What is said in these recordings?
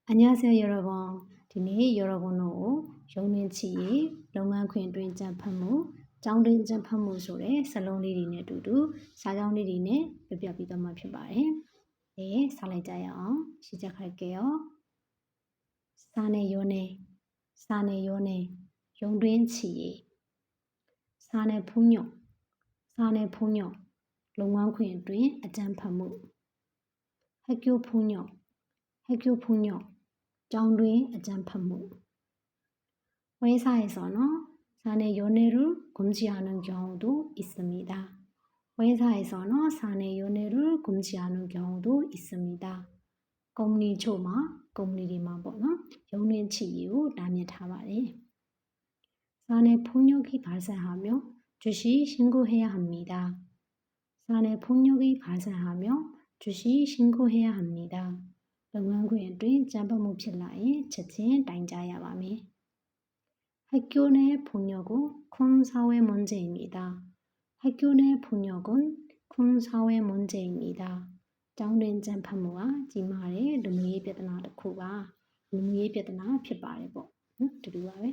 안녕하세요 여러분. 디니 여러분하고 영민치 영만 퀸 짠판무 짱된 짠판무 소래 살롱리리네 두두 사장리리네 뼈뼈비더만 펴봐해. 네, 살아있자요. 시작할게요. 사내 요네 영된치 사내 풍요 영만 퀸 짠판무 학교 풍요ကျောင်းတွင်အကြံဖတ်မှု회사에서는 사내 연애를 금지하는 경우도 있습니다. 회사에서는 사내 연애를 금지하는 경우도 있습니다. 공리리만 보는 연애치유 남이 타발에 사내 폭력이 발생하며 즉시 신고해야 합니다. 사내 폭력이 발생하며 즉시 신고해야 합니다. 영광ခွင်အတွင်းကြမ်းဖက်မှုဖြစ်လာရင်ချက်ချင်းတိုင်ကြားရပါမယ်. 학교 내 폭력은 큰 사회 문제입니다. 학교 내 폭력은 큰 사회 문제입니다. ကျောင်းတွင်ကြမ်းဖက်မှုဟာကြီးမားတဲ့လူမှုရေးပြဿနာတစ်ခုပါလူမှုရေးပြဿနာဖြစ်ပါတယ်ပေါ့နော်တူတူပါပဲ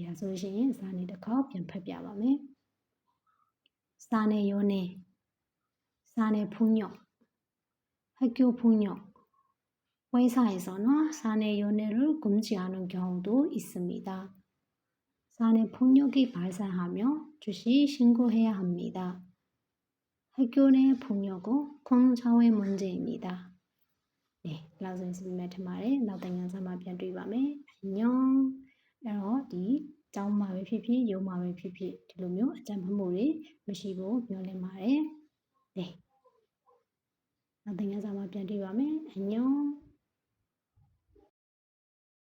ဒါဆိုရင်စာနေတစ်ခေါက်ပြန်ဖတ်ပြပါမယ်စာနေရောနေစာနေ폭력 학교 폭력 회사에서는 사내 연애를 금지하는 경우도 있습니다. 사내 폭력이 발생하며 즉시 신고해야 합니다. 학교 내 폭력은 큰 사회 문제입니다. 네, 라우선 스피메트 말에 나중에 사마ပြန်တွေ့ပါမယ်. 안녕. အဲ့တော့ဒီကျောင်းမှာပဲဖြစ်ဖြစ်ရုံမှာပဲဖြစ်ဖြစ်ဒီလိုမျိုးအကြံဖတ်မှုတွေမရှိဖို့မျှော်လင့်ပါတယ်. 네. 나중에 사마ပြန်တွေ့ပါမယ်. 안녕.